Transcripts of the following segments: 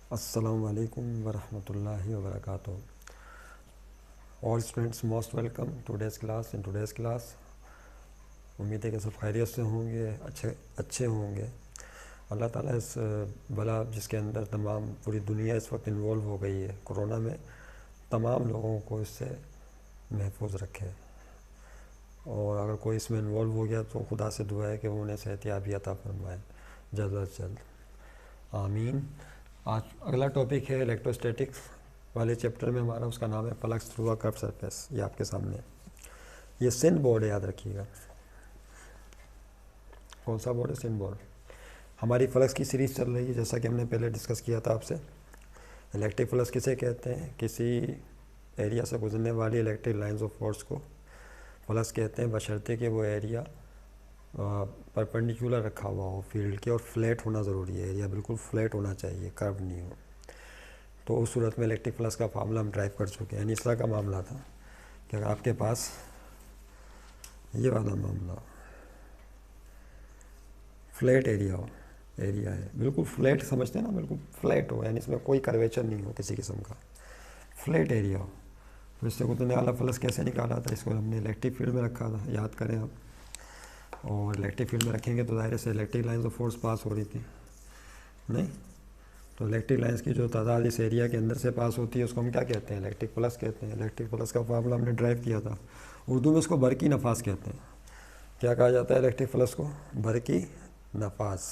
Assalamu alaikum wa rahmatullahi wa barakatuh. All students most welcome today's class. In today's class उम्मीद है कि सब खैरियत से होंगे, अच्छे होंगे। अल्लाह ताला इस बला जिसके अंदर तमाम पूरी दुनिया इस वक्त इन्वॉल्व हो गई है कोरोना में, तमाम लोगों को इससे महफूज रखे। और अगर कोई इसमें इन्वॉल्व हो गया तो खुदा से दुआ है कि वो उन्हें सेहतियाबी अता फरमाए जल्द अज जल्द, आमीन। आज अगला टॉपिक है इलेक्ट्रोस्टैटिक्स वाले चैप्टर में हमारा, उसका नाम है flux through a curve surface. ये आपके सामने ये सिन बोर्ड है, याद रखिएगा। कौन सा बोर्ड है? सिन बोर्ड। हमारी फ्लक्स की सीरीज़ चल रही है, जैसा कि हमने पहले डिस्कस किया था आपसे। इलेक्ट्रिक फ्लक्स किसे कहते हैं? किसी एरिया से गुजरने वाली इलेक्ट्रिक लाइंस ऑफ फोर्स को फ्लक्स कहते हैं, बशर्ते कि वो एरिया परपेंडिकुलर रखा हुआ हो फील्ड के, और फ्लैट होना ज़रूरी है। एरिया बिल्कुल फ्लैट होना चाहिए, कर्व नहीं हो। तो उस सूरत में इलेक्ट्रिक फ्लक्स का फार्मूला हम ड्राइव कर चुके हैं। यानी इस तरह का मामला था कि अगर आपके पास ये वाला मामला फ्लैट एरिया हो, एरिया है बिल्कुल फ्लैट, समझते हैं ना, बिल्कुल फ्लैट हो, यानी इसमें कोई कर्वेचर नहीं हो किसी किस्म का, फ्लैट एरिया हो, तो इससे गुजरने वाला फ्लक्स कैसे निकाला था? इसको हमने इलेक्ट्रिक फील्ड में रखा था, याद करें आप। और इलेक्ट्रिक फील्ड में रखेंगे तो दायरे से electric lines of force pass हो रही थी, नहीं? तो इलेक्ट्रिक लाइंस की जो तादाद इस एरिया के अंदर से पास होती है उसको हम क्या कहते हैं? इलेक्ट्रिक फ्लक्स कहते हैं। इलेक्ट्रिक फ्लक्स का फार्मूला हमने ड्राइव किया था, उर्दू में उसको बरकी नफास कहते हैं। क्या कहा जाता है इलेक्ट्रिक फ्लक्स को? बरकी नफास।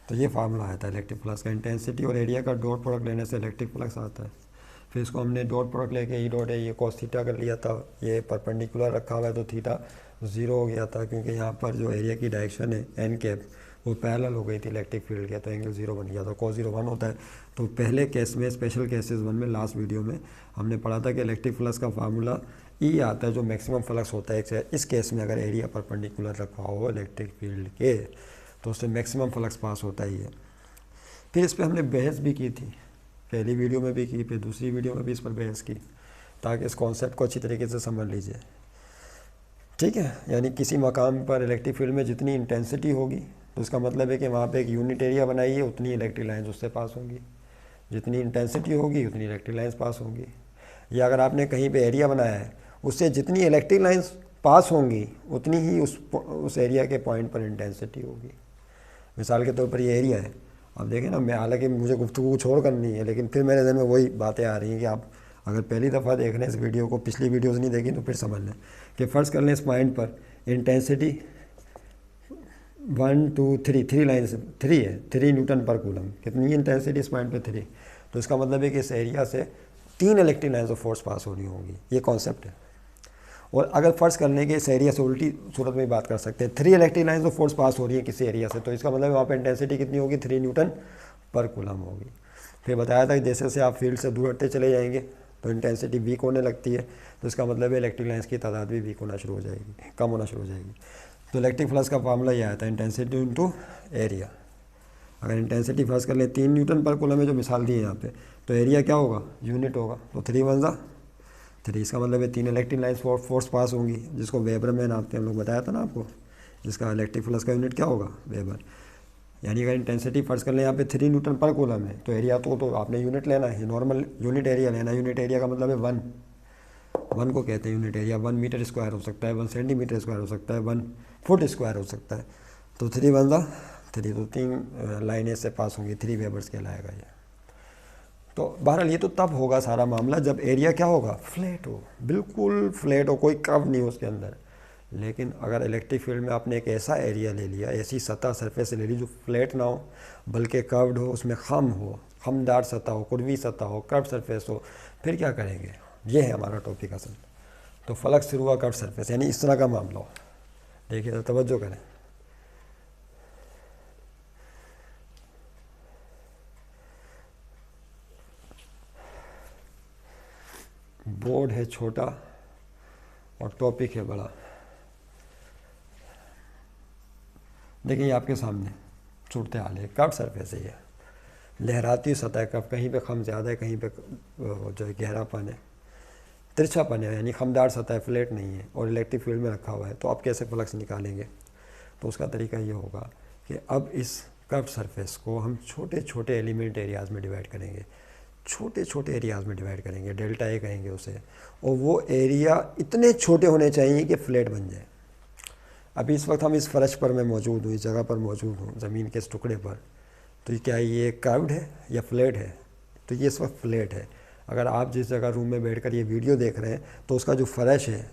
तो ये फार्मूला आया था इलेक्ट्रिक फ्लक्स का। इंटेंसिटी और एरिया का डॉट प्रोडक्ट लेने से इलेक्ट्रिक फ्लक्स आता है। फिर इसको हमने डॉट प्रोडक्ट लेके ई डॉट है ये कॉस थीटा कर लिया था। ये परपेंडिकुलर रखा हुआ है तो थीटा 0 हो गया था, क्योंकि यहाँ पर जो एरिया की डायरेक्शन है एन कैप वो पैरेलल हो गई थी इलेक्ट्रिक फील्ड के, तो एंगल 0 बन गया था। कॉस 0 1 होता है। तो पहले केस में, स्पेशल केसेस 1 में, लास्ट वीडियो में हमने पढ़ा था कि इलेक्ट्रिक फ्लक्स का फार्मूला ई आता है, जो मैक्सिमम फ्लक्स होता है। इस केस में अगर एरिया परपेंडिकुलर रखा हो इलेक्ट्रिक फील्ड के तो उससे मैक्सिमम फ्लक्स पास होता ही है। फिर इस पर हमने बहस भी की थी, पहली वीडियो में भी की, फिर दूसरी वीडियो में भी इस पर बहस की, ताकि इस कॉन्सेप्ट को अच्छी तरीके से समझ लीजिए, ठीक है। यानी किसी मकाम पर इलेक्ट्रिक फील्ड में जितनी इंटेंसिटी होगी तो इसका मतलब है कि वहाँ पे एक यूनिट एरिया बनाई है, उतनी इलेक्ट्रिक लाइंस उससे पास होंगी। जितनी इंटेंसिटी होगी उतनी इलेक्ट्रिक लाइंस पास होंगी। या अगर आपने कहीं पे एरिया बनाया है, उससे जितनी इलेक्ट्रिक लाइंस पास होंगी उतनी ही उस एरिया के पॉइंट पर इंटेंसिटी होगी। मिसाल के तौर पर ये एरिया है, अब देखें ना, मैं हालांकि मुझे गुफ्तगू छोड़ करनी है, लेकिन फिर मेरे ज़हन में वही बातें आ रही हैं कि आप अगर पहली दफ़ा देख रहे हैं इस वीडियो को, पिछली वीडियोस नहीं देखी तो फिर समझ लें कि फ़र्ज़ कर लें इस पॉइंट पर इंटेंसिटी 1 2 3 3 लाइन से 3 है, 3 न्यूटन पर कूलम। कितनी इंटेंसिटी इस पॉइंट पर? 3। तो इसका मतलब है कि इस एरिया से 3 electric lines of force pass होनी होगी। ये कॉन्सेप्ट है। और अगर फ़र्ज़ कर लें कि इस एरिया से उल्टी सूरत में बात कर सकते हैं, 3 electric lines of force pass हो रही है किसी एरिया से, तो इसका मतलब वहाँ पे इंटेंसिटी कितनी होगी? 3 न्यूटन पर कूलम होगी। फिर बताया था कि जैसे जैसे आप फील्ड से दूर हटते चले जाएंगे तो इंटेंसिटी वीक होने लगती है, तो इसका मतलब है इलेक्ट्रिक लाइन्स की तादाद भी वीक होना शुरू हो जाएगी, कम होना शुरू हो जाएगी। तो इलेक्ट्रिक फ्लक्स का फार्मूला ये आया था, इंटेंसिटी इंटू एरिया। अगर इंटेंसिटी फ़र्ज़ कर लें 3 न्यूटन पर कूलम है, जो मिसाल दी है यहाँ पे, तो एरिया क्या होगा? यूनिट होगा। तो 3 1 ज़ा 3, इसका मतलब है 3 इलेक्ट्रिक लाइन्स फोर्स पास होंगी, जिसको वेबर में नापते हैं हम लोग, बताया था ना आपको। जिसका इलेक्ट्रिक फ्लक्स का यूनिट क्या होगा? वेबर। यानी अगर इंटेंसिटी फ़र्ज़ कर लें यहाँ पे 3 न्यूटन पर कूलम है, तो एरिया तो आपने यूनिट लेना है, नॉर्मल यूनिट एरिया लेना है। यूनिट एरिया का मतलब है 1 को कहते हैं यूनिट एरिया। 1 मीटर स्क्वायर हो सकता है, 1 सेंटीमीटर स्क्वायर हो सकता है, 1 फुट स्क्वायर हो सकता है। तो 3 1 ज़ा 3, तो 3 लाइनें से पास होंगी, 3 वेबर्स कहलाएगा ये। तो बहरहाल ये तो तब होगा सारा मामला जब एरिया क्या होगा? फ्लैट हो, बिल्कुल फ्लैट हो, कोई कर्व नहीं हो उसके अंदर। लेकिन अगर इलेक्ट्रिक फील्ड में आपने एक ऐसा एरिया ले लिया, ऐसी सतह सरफेस ले ली जो फ्लैट ना हो बल्कि कर्व्ड हो, उसमें खम हो, खमदार सतह हो, कुर्वी सतह हो, कर्व सरफेस हो, फिर क्या करेंगे? ये है हमारा टॉपिक असल। तो flux through a curve surface, यानी इस तरह का मामला हो। देखिए तो तवज्जो करें। बोर्ड है छोटा और टॉपिक है बड़ा। देखिए आपके सामने सूरत हाल है, कर्व सरफेस है, ये लहराती सतह का, कहीं पे खम ज़्यादा है, कहीं पे जो है गहरापन है, तिरछापन है, यानी खमदार सतह है, फ्लैट नहीं है, और इलेक्ट्रिक फील्ड में रखा हुआ है। तो आप कैसे फ्लक्स निकालेंगे? तो उसका तरीका ये होगा कि अब इस कर्व सरफेस को हम छोटे छोटे एलिमेंट एरियाज़ में डिवाइड करेंगे, छोटे छोटे एरियाज़ में डिवाइड करेंगे, डेल्टा ए कहेंगे उसे, और वो एरिया इतने छोटे होने चाहिए कि फ्लैट बन जाए। अभी इस वक्त हम इस फर्श पर मैं मौजूद हूँ, इस जगह पर मौजूद हूँ, ज़मीन के इस टुकड़े पर, तो क्या ये कर्व्ड है या फ्लैट है? तो ये इस वक्त फ्लैट है। अगर आप जिस जगह रूम में बैठकर ये वीडियो देख रहे हैं तो उसका जो फर्श है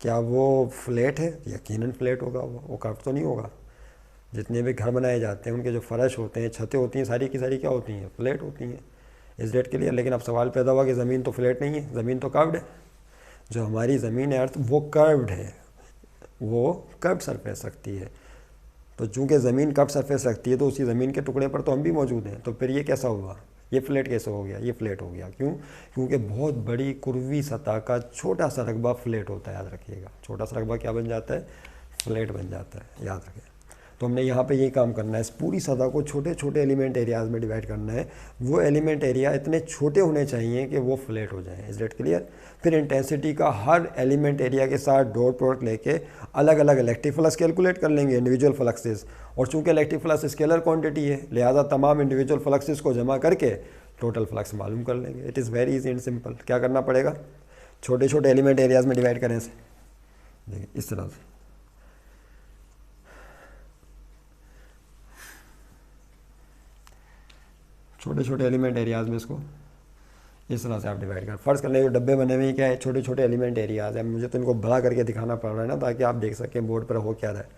क्या वो फ्लैट है? यकीनन फ्लैट होगा, वो कर्व तो नहीं होगा। जितने भी घर बनाए जाते हैं उनके जो फर्श होते हैं, छतें होती हैं, सारी की सारी क्या होती हैं? फ्लैट होती हैं। इस डेट के लिए, लेकिन अब सवाल पैदा हुआ कि ज़मीन तो फ्लैट नहीं है, ज़मीन तो कर्व्ड है। जो हमारी ज़मीन है अर्थ वो कर्व्ड है, वो कर्व्ड सरफेस रखती है। तो चूँकि ज़मीन कर्व्ड सरफेस रखती है तो उसी ज़मीन के टुकड़े पर तो हम भी मौजूद हैं। तो फिर ये कैसा हुआ? ये फ्लैट कैसे हो गया? ये फ्लैट हो गया क्यों? क्योंकि बहुत बड़ी कुर्वी सतह का छोटा सा रकबा फ्लैट होता है, याद रखिएगा। छोटा सा रकबा क्या बन जाता है? फ्लैट बन जाता है, याद रखें। तो हमने यहाँ पे यही काम करना है, इस पूरी सतह को छोटे छोटे एलिमेंट एरियाज़ में डिवाइड करना है। वो एलिमेंट एरिया इतने छोटे होने चाहिए कि वो फ्लैट हो जाएं। Is that clear? फिर इंटेंसिटी का हर एलिमेंट एरिया के साथ डॉट प्रोडक्ट लेके अलग अलग इलेक्ट्रिक फ्लक्स कैलकुलेट कर लेंगे, इंडिविजुअल फ्लक्सेस। और चूंकि इलेक्ट्रिक फ्लक्स स्केलर क्वांटिटी है, लिहाजा तमाम इंडिविजुअल फ्लक्सेस को जमा करके टोटल फ्लक्स मालूम कर लेंगे। It is very easy and simple. क्या करना पड़ेगा? छोटे छोटे एलिमेंट एरियाज़ में डिवाइड करें से, देखिए इस तरह से। छोटे छोटे एलिमेंट एरियाज़ में इसको इस तरह से आप डिवाइड कर। फर्ज कर लें जो डब्बे बने हुए क्या है? छोटे छोटे एलिमेंट एरियाज़ हैं। मुझे तो इनको बड़ा करके दिखाना पड़ रहा है ना, ताकि आप देख सकें बोर्ड पर हो क्या रहा है।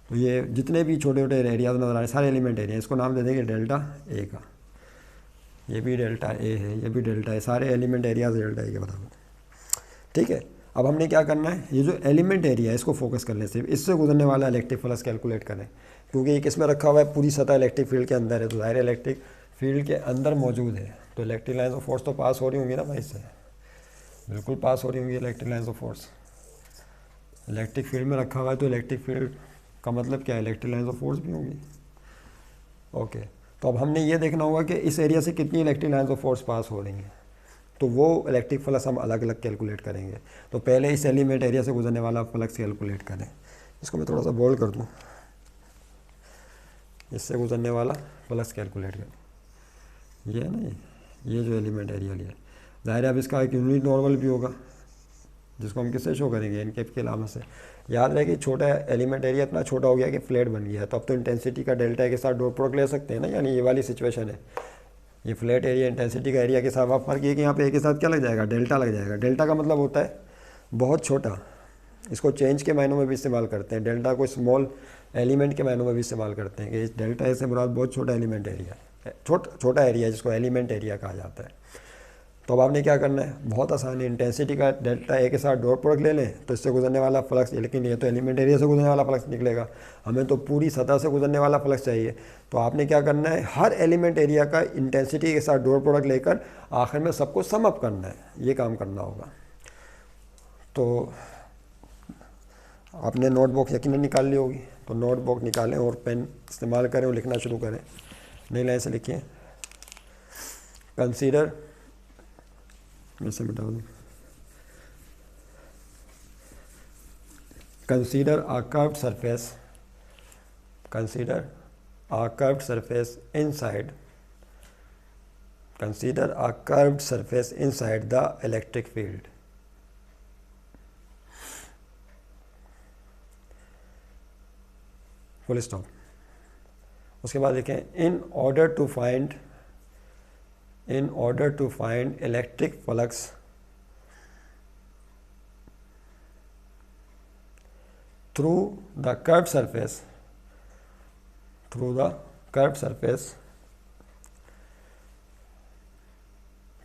तो ये जितने भी छोटे छोटे एरियाज़ नजर आ रहे हैं, सारे एलिमेंट एरिया, इसको नाम दे देंगे डेल्टा ए का। ये भी डेल्टा ए है, ये भी डेल्टा ए, सारे एलिमेंट एरियाज़ डेल्टा ए के बराबर। ठीक है, अब हमने क्या करना है? ये जो एलिमेंट एरिया है इसको फोकस कर लें, सिर्फ इससे गुजरने वाला इलेक्ट्रिक फ्लक्स कैलकुलेट करें। क्योंकि ये किस में रखा हुआ है? पूरी सतह इलेक्ट्रिक फील्ड के अंदर है, तो ज़ाहिर इलेक्ट्रिक फील्ड के अंदर मौजूद है, तो इलेक्ट्रिक लाइन्स ऑफ फोर्स तो पास हो रही होंगी ना भाई इससे, बिल्कुल पास हो रही होंगी electric lines of force. Electric field में रखा हुआ है तो इलेक्ट्रिक फील्ड का मतलब क्या है? इलेक्ट्रिक लाइन्स ऑफ फोर्स भी होंगी। ओके, तो अब हमने ये देखना होगा कि इस एरिया से कितनी electric lines of force pass हो रही हैं, तो वो इलेक्ट्रिक फ्लक्स हम अलग अलग कैलकुलेट करेंगे। तो पहले इस एलिमेंट एरिया से गुजरने वाला फ्लक्स कैलकुलेट करें। इसको मैं थोड़ा सा बोल्ड कर दूँ, इससे गुजरने वाला फ्लक्स कैलकुलेट करें। ये है ना, ये जो एलिमेंट एरिया लिया, ज़ाहिर है अब इसका एक यूनिट नॉर्मल भी होगा, जिसको हम किससे शो करेंगे? एन कैप के अलावा से। याद रहे कि छोटा एलिमेंट एरिया इतना छोटा हो गया कि फ्लैट बन गया है, तो अब तो इंटेंसिटी का डेल्टा के साथ डॉट प्रोडक्ट ले सकते हैं ना, यानी ये वाली सिचुएशन है। ये फ्लैट एरिया इंटेंसिटी का एरिया के साथ आप फर्क ये कि यहाँ पे ए के साथ क्या लग जाएगा? डेल्टा लग जाएगा। डेल्टा का मतलब होता है बहुत छोटा। इसको चेंज के मायनों में भी इस्तेमाल करते हैं, डेल्टा को स्मॉल एलिमेंट के मायनों में भी इस्तेमाल करते हैं कि इस डेल्टा से मुराद बहुत छोटा एलिमेंट एरिया है, छोटा एरिया जिसको एलिमेंट एरिया कहा जाता है। तो अब आपने क्या करना है? बहुत आसान है, इंटेंसिटी का डेल्टा ए के साथ डॉट प्रोडक्ट ले लें, तो इससे गुजरने वाला फ्लक्स, लेकिन ये तो एलिमेंट एरिया से गुजरने वाला फ्लक्स निकलेगा, हमें तो पूरी सतह से गुजरने वाला फ्लक्स चाहिए। तो आपने क्या करना है? हर एलिमेंट एरिया का इंटेंसिटी के साथ डॉट प्रोडक्ट लेकर आखिर में सबको सम अप करना है, ये काम करना होगा। तो आपने नोटबुक यकीनन निकाल ली होगी, तो नोटबुक निकालें और पेन इस्तेमाल करें और लिखना शुरू करें। नई लाइन से लिखिए, कंसीडर, ऐसे मिटा दूँ, consider a curved surface, consider a curved surface inside, consider a curved surface inside the electric field. Full stop. उसके बाद देखें, in order to find electric flux through the curved surface,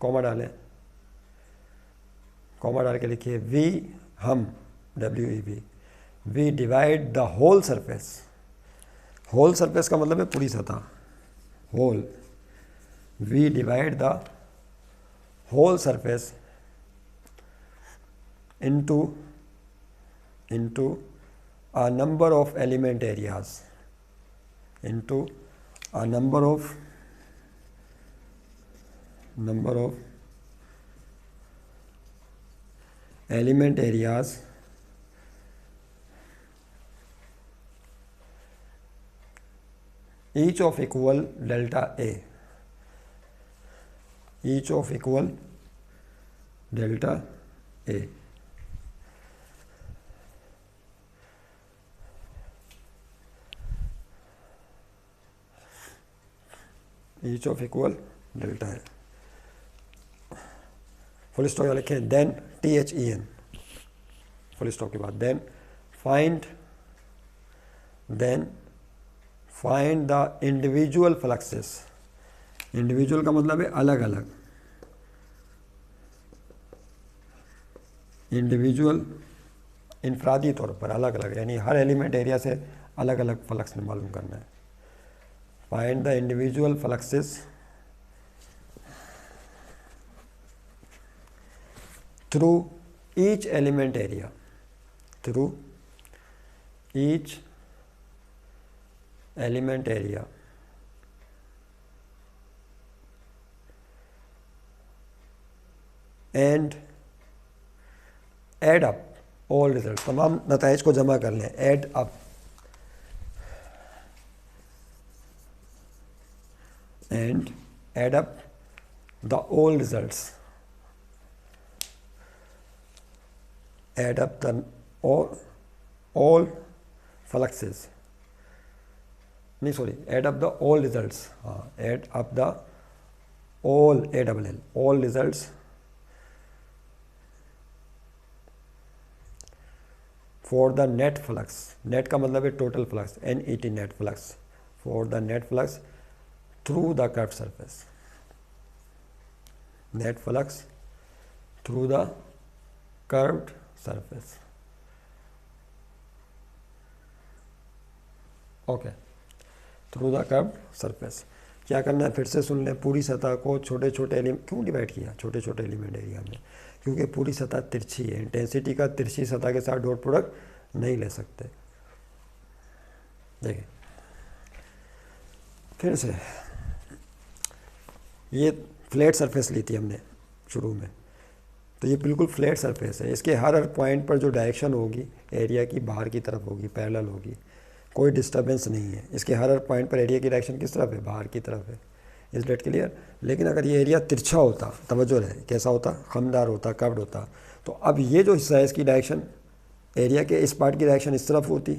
comma डालें, comma डाल के लिखिए V, हम WEV, we divide the whole surface. Whole surface का मतलब है पूरी सतह, whole. We divide the whole surface into a number of element areas, into a number of element areas each of equal delta A, each of equal delta A, each of equal delta A, full stop यहाँ लिखें, then THEN, full stop के बाद then find the individual fluxes, individual का मतलब है अलग अलग, individual इनफरादी तौर पर अलग अलग, यानी हर एलिमेंट एरिया से अलग अलग फ्लक्स मालूम करना है। Find the individual fluxes through each element area, through each element area and add up all result, तमाम नताइज को जमा कर लें, add up and add up the all results, add up the all fluxes, नहीं sorry, add up the all results, add up the all ALL, all results for the net flux, net का मतलब है total flux, NET net flux, for the net flux through the curved surface, net flux through the curved surface, okay, through the curved surface. क्या करना है फिर से सुन लें, पूरी सतह को छोटे छोटे एलिमेंट क्यों डिवाइड किया, छोटे छोटे एलिमेंट एरिया में, क्योंकि पूरी सतह तिरछी है, इंटेंसिटी का तिरछी सतह के साथ डॉट प्रोडक्ट नहीं ले सकते। देखिए फिर से, ये फ्लैट सरफेस ली थी हमने शुरू में, तो ये बिल्कुल फ्लैट सरफेस है, इसके हर पॉइंट पर जो डायरेक्शन होगी एरिया की बाहर की तरफ होगी, पैरेलल होगी, कोई डिस्टर्बेंस नहीं है, इसके हर पॉइंट पर एरिया की डायरेक्शन किस तरफ है, बाहर की तरफ है। इस डेट क्लियर। लेकिन अगर ये एरिया तिरछा होता, तवज्जो रहे, कैसा होता, खमदार होता, कर्व्ड होता, तो अब ये जो हिस्सा है इसकी डायरेक्शन, एरिया के इस पार्ट की डायरेक्शन इस तरफ होती,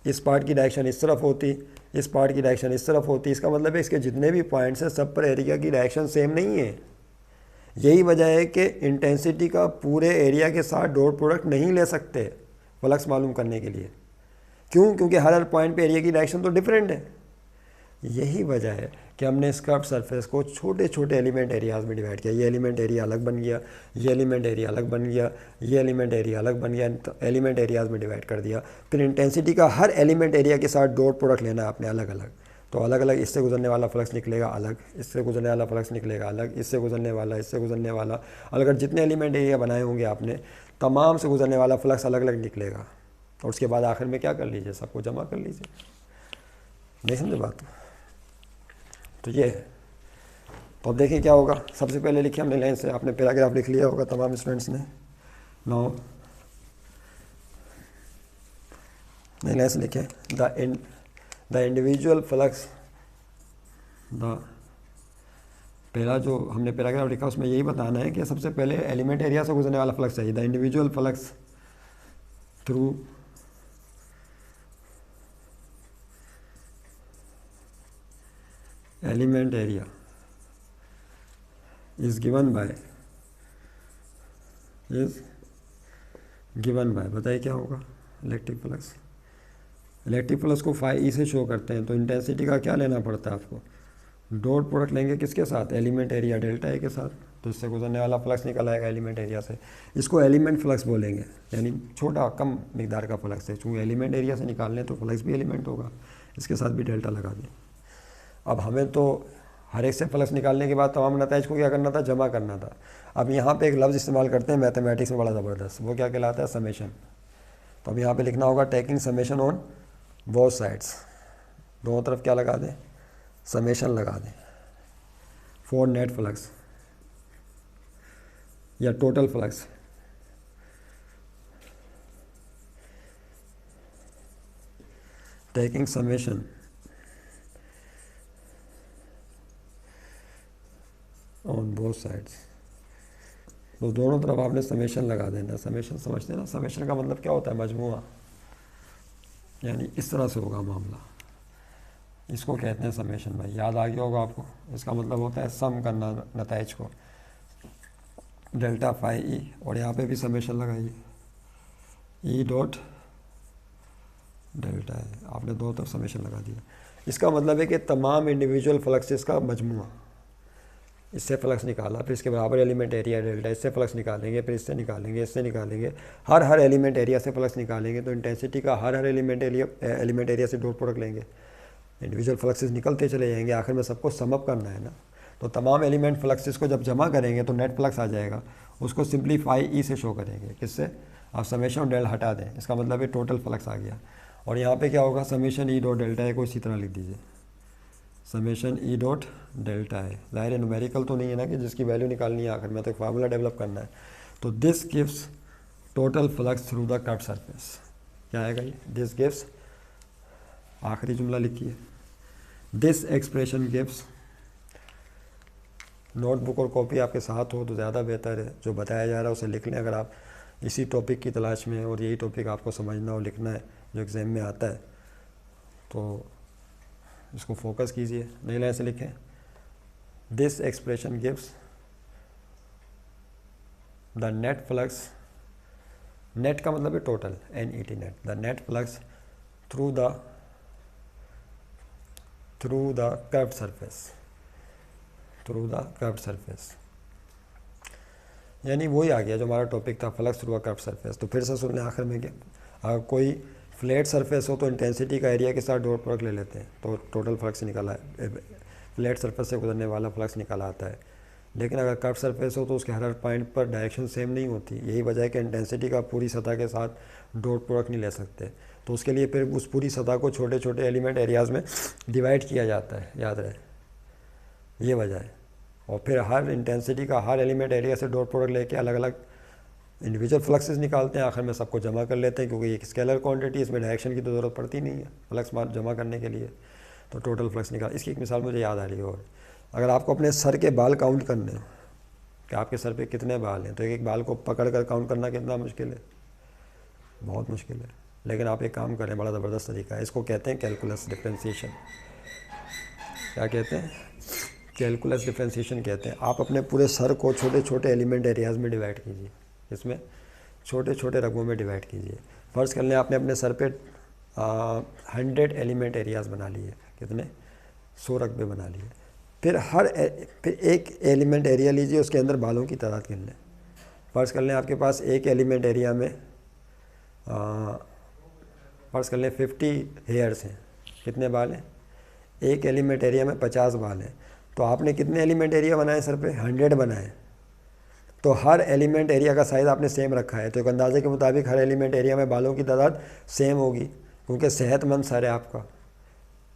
इस पार्ट की डायरेक्शन इस तरफ होती, इस पार्ट की डायरेक्शन इस तरफ होती। इसका मतलब है इसके जितने भी पॉइंट्स हैं सब पर एरिया की डायरेक्शन सेम नहीं है। यही वजह है कि इंटेंसिटी का पूरे एरिया के साथ डॉट प्रोडक्ट नहीं ले सकते फ्लक्स मालूम करने के लिए। क्यों? क्योंकि हर पॉइंट पे एरिया की डायरेक्शन तो डिफरेंट है। यही वजह है कि हमने इस कर्व्ड सरफेस को छोटे छोटे एलिमेंट एरियाज में डिवाइड किया। ये एलिमेंट एरिया अलग बन गया, ये एलिमेंट एरिया अलग बन गया, ये एलिमेंट एरिया अलग बन गया, तो एलिमेंट एरियाज में डिवाइड कर दिया। फिर इंटेंसिटी का हर एलिमेंट एरिया के साथ डॉट प्रोडक्ट लेना है आपने अलग अलग। तो अलग अलग, इससे गुजरने वाला फ्लक्स निकलेगा अलग, इससे गुजरने वाला फ्लक्स निकलेगा अलग, इससे गुजरने वाला, इससे गुजरने वाला, अगर जितने एलिमेंट एरिया बनाए होंगे आपने तमाम से गुजरने वाला फ्लक्स अलग अलग निकलेगा। और उसके बाद आखिर में क्या कर लीजिए, सबको जमा कर लीजिए। नहीं समझे बात? तो ये है। तो अब देखिए क्या होगा। सबसे पहले लिखिए हमने लाइन से, आपने पैराग्राफ लिख लिया होगा तमाम स्टूडेंट्स ने। नो नहीं, लाइन से लिखे द इंडिविजुअल फ्लक्स, द पहला जो हमने पैराग्राफ लिखा उसमें यही बताना है कि सबसे पहले एलिमेंट एरिया से गुजरने वाला फ्लक्स चाहिए। The individual flux through element area is given by बताइए क्या होगा, इलेक्ट्रिक फ्लक्स। इलेक्ट्रिक फ्लक्स को फाई ई से शो करते हैं। तो इंटेंसिटी का क्या लेना पड़ता है आपको, डॉट प्रोडक्ट लेंगे किसके साथ, एलिमेंट एरिया डेल्टा ए के साथ। तो इससे गुजरने वाला फ्लक्स निकल आएगा एलिमेंट एरिया से। इसको एलिमेंट फ्लक्स बोलेंगे, यानी छोटा कम मिकदार का फ्लक्स है। चूँकि एलिमेंट एरिया से निकालने तो फ्लक्स भी एलिमेंट होगा, इसके साथ भी डेल्टा लगा दें। अब हमें तो हर एक से फ्लक्स निकालने के बाद तमाम नताइज को क्या करना था, जमा करना था। अब यहाँ पे एक लफ्ज़ इस्तेमाल करते हैं मैथमेटिक्स में बड़ा ज़बरदस्त, वो क्या कहलाता है, समेशन। तो अब यहाँ पे लिखना होगा taking summation on both sides, दोनों तरफ क्या लगा दें, समेशन लगा दें फॉर नेट फ्लक्स या total flux. Taking summation both sides. तो दोनों तरफ आपने समेशन लगा देना। समेशन समझते हैं ना, समेशन का मतलब क्या होता है, मजमुआ, यानी इस तरह से होगा मामला, इसको कहते हैं समेशन। भाई याद आ गया होगा आपको, इसका मतलब होता है सम करना नताइज को, डेल्टा फाई ई, और यहाँ पे भी समेशन लगाइए, ई डॉट डेल्टा है, आपने दो तरफ समेशन लगा दिया। इसका मतलब है कि तमाम इंडिविजुअल फ्लक्सेस का मजमुआ, इससे फ्लक्स निकाला, फिर इसके बराबर एलिमेंट एरिया डेल्टा, इससे फ्लक्स निकालेंगे, फिर इससे निकालेंगे, इससे निकालेंगे, हर एलिमेंट एरिया से फ्लक्स निकालेंगे, तो इंटेंसिटी का हर एलिमेंट एरिया से डॉट प्रोडक्ट लेंगे, इंडिविजुअल फ्लक्सेस निकलते चले जाएंगे, आखिर में सबको सम अप करना है ना। तो तमाम एलिमेंट फ्लक्सेस को जब जमा करेंगे तो नेट फ्लक्स आ जाएगा, उसको सिंप्लीफाई ई से शो करेंगे, किससे, आप समेशन और डेल हटा दें, इसका मतलब है टोटल फ्लक्स आ गया। और यहाँ पे क्या होगा, समेशन ई डॉट डेल्टा है को इसी तरह लिख दीजिए, समेशन ई डॉट डेल्टा है। ज़ाहिर है न्यूमेरिकल तो नहीं है ना कि जिसकी वैल्यू निकालनी है आखिर में, तो एक फार्मूला डेवलप करना है। तो this gives total flux through the curve surface, क्या आएगा ये, दिस गिव्स, आखिरी जुमला लिखिए, दिस एक्सप्रेशन गिव्स, नोटबुक और कॉपी आपके साथ हो तो ज़्यादा बेहतर है, जो बताया जा रहा है उसे लिख लें अगर आप इसी टॉपिक की तलाश में, और यही टॉपिक आपको समझना और लिखना है जो एग्ज़ाम में आता है, तो इसको फोकस कीजिए, नई लाइन से लिखें, this expression gives the net flux, net का मतलब है total, NET net, the net flux through the curved surface, through the curved surface, यानी वही आ गया जो हमारा टॉपिक था, flux through a curved surface. तो फिर से सुन लें आखिर में कि अगर कोई फ्लैट सरफेस हो तो इंटेंसिटी का एरिया के साथ डॉट प्रोडक्ट ले लेते हैं, तो टोटल फ्लक्स निकाला है, फ्लैट सरफेस से गुजरने वाला फ्लक्स निकाला आता है। लेकिन अगर कर्व सरफेस हो तो उसके हर पॉइंट पर डायरेक्शन सेम नहीं होती, यही वजह है कि इंटेंसिटी का पूरी सतह के साथ डॉट प्रोडक्ट नहीं ले सकते, तो उसके लिए फिर उस पूरी सतह को छोटे छोटे एलिमेंट एरियाज़ में डिवाइड किया जाता है, याद रहे, ये वजह है। और फिर हर इंटेंसिटी का हर एलिमेंट एरिया से डॉट प्रोडक्ट लेके अलग अलग इंडिविजुअल फ्लक्सेस निकालते हैं, आखिर में सबको जमा कर लेते हैं, क्योंकि एक स्केलर क्वांटिटी, इसमें डायरेक्शन की तो ज़रूरत पड़ती नहीं है फ्लक्स जमा करने के लिए, तो टोटल फ्लक्स निकाल। इसकी एक मिसाल मुझे याद आ रही है, और अगर आपको अपने सर के बाल काउंट करने हो कि आपके सर पे कितने बाल हैं, तो एक एक बाल को पकड़ कर काउंट करना कितना मुश्किल है, बहुत मुश्किल है। लेकिन आप एक काम करें, बड़ा ज़बरदस्त तरीका है, इसको कहते हैं कैलकुलस डिफ्रेंशिएशन। क्या कहते हैं, कैलकुलस डिफ्रेंशिएशन कहते हैं। आप अपने पूरे सर को छोटे छोटे एलिमेंट एरियाज़ में डिवाइड कीजिए, इसमें छोटे छोटे रकबों में डिवाइड कीजिए। फ़र्ज़ कर लें आपने अपने सर पे 100 एलिमेंट एरियाज़ बना लिए, कितने, 100 रकबे बना लिए। फिर फिर एक एलिमेंट एरिया लीजिए, उसके अंदर बालों की तादाद गिन लें। फ़र्ज़ कर लें आपके पास एक एलिमेंट एरिया में फ़र्ज़ कर लें 50 हेयर्स हैं, कितने बाल हैं, एक एलिमेंट एरिया में 50 बाल हैं, तो आपने कितने एलिमेंट एरिया बनाए सर पे, 100 बनाए। तो हर एलिमेंट एरिया का साइज़ आपने सेम रखा है, तो एक अंदाजे के मुताबिक हर एलिमेंट एरिया में बालों की तादाद सेम होगी, क्योंकि सेहतमंद सर है आपका,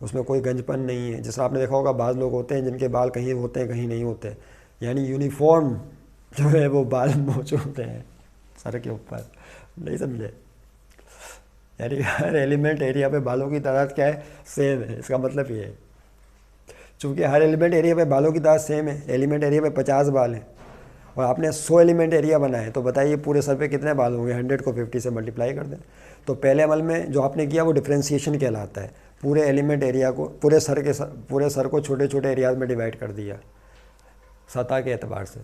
उसमें कोई गंजपन नहीं है। जैसा आपने देखा होगा बाज़ लोग होते हैं जिनके बाल कहीं होते हैं कहीं नहीं होते, यानी यूनिफॉर्म जो है वो बाल मौजूद हैं सर के ऊपर, नहीं समझे, यानी हर एलिमेंट एरिया पे बालों की तादाद क्या है, सेम है। इसका मतलब ये है, चूँकि हर एलिमेंट एरिया पे बालों की तादाद सेम है, एलिमेंट एरिया में 50 बाल हैं और आपने 100 एलिमेंट एरिया बनाए, तो बताइए पूरे सर पे कितने बाल होंगे, 100 को 50 से मल्टीप्लाई कर दें। तो पहले अमल में जो आपने किया वो डिफ्रेंशिएशन कहलाता है, पूरे एलिमेंट एरिया को, पूरे सर को छोटे छोटे एरियाज में डिवाइड कर दिया, सतह के एतबार से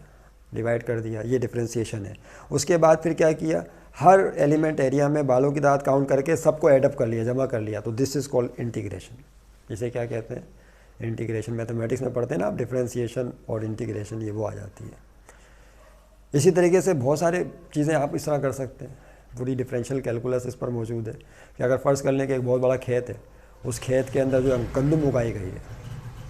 डिवाइड कर दिया, ये डिफ्रेंशिएशन है। उसके बाद फिर क्या किया, हर एलिमेंट एरिया में बालों की तादाद काउंट करके सबको एडअप कर लिया, जमा कर लिया, तो दिस इज़ कॉल्ड इंटीग्रेशन। इसे क्या कहते हैं, इंटीग्रेशन। मैथमेटिक्स में पढ़ते हैं ना आप, डिफ्रेंशिएशन और इंटीग्रेशन, ये वो आ जाती है। इसी तरीके से बहुत सारे चीज़ें आप इस तरह कर सकते हैं, पूरी डिफरेंशियल कैलकुलस इस पर मौजूद है कि अगर फ़र्ज़ कर लें कि एक बहुत बड़ा खेत है, उस खेत के अंदर जो गंदम उगाई गई है,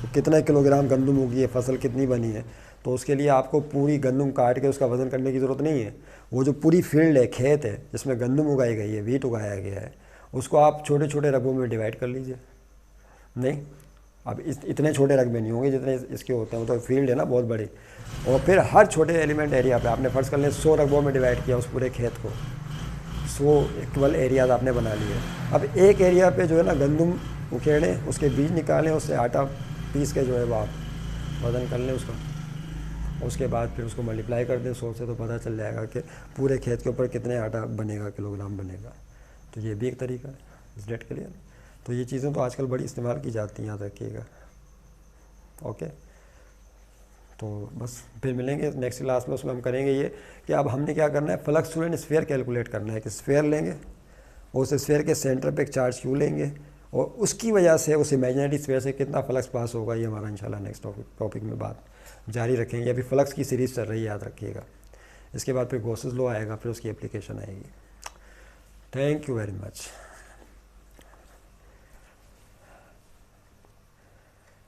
तो कितना किलोग्राम गंदम उगी है, फसल कितनी बनी है, तो उसके लिए आपको पूरी गंदम काट के उसका वज़न करने की ज़रूरत नहीं है। वो जो पूरी फील्ड है, खेत है जिसमें गंदम उगाई गई है, वीट उगाया गया है, उसको आप छोटे छोटे रकबों में डिवाइड कर लीजिए। नहीं, अब इतने छोटे रकबे नहीं होंगे जितने इसके होते हैं, तो फील्ड है ना बहुत बड़ी, और फिर हर छोटे एलिमेंट एरिया पे आपने फ़र्ज़ कर लें 100 रकबों में डिवाइड किया उस पूरे खेत को, 100 इक्वल एरियाज़ आपने बना लिए। अब एक एरिया पे जो है ना गंदम उखेड़ें, उसके बीज निकालें, उससे आटा पीस के जो है वो आप वज़न कर लें उसका, उसके बाद फिर उसको मल्टीप्लाई कर दें 100 से, तो पता चल जाएगा कि पूरे खेत के ऊपर कितने आटा बनेगा, किलोग्राम बनेगा। तो ये भी एक तरीका है। इस डेट के लिए तो ये चीज़ें तो आजकल बड़ी इस्तेमाल की जाती हैं, याद रखिएगा। ओके, तो बस फिर मिलेंगे नेक्स्ट क्लास में। उसमें हम करेंगे ये कि अब हमने क्या करना है, flux through an sphere calculate करना है कि स्फीयर लेंगे और उस स्फीयर के सेंटर पे एक चार्ज क्यू लेंगे और उसकी वजह से उस इमेजिनरी स्फीयर से कितना फ्लक्स पास होगा, ये हमारा इंशाल्लाह नेक्स्ट टॉपिक में बात जारी रखेंगे। अभी फ्लक्स की सीरीज़ चल रही है, याद रखिएगा। इसके बाद फिर गॉसेस लॉ आएगा, फिर उसकी एप्लीकेशन आएगी। Thank you very much.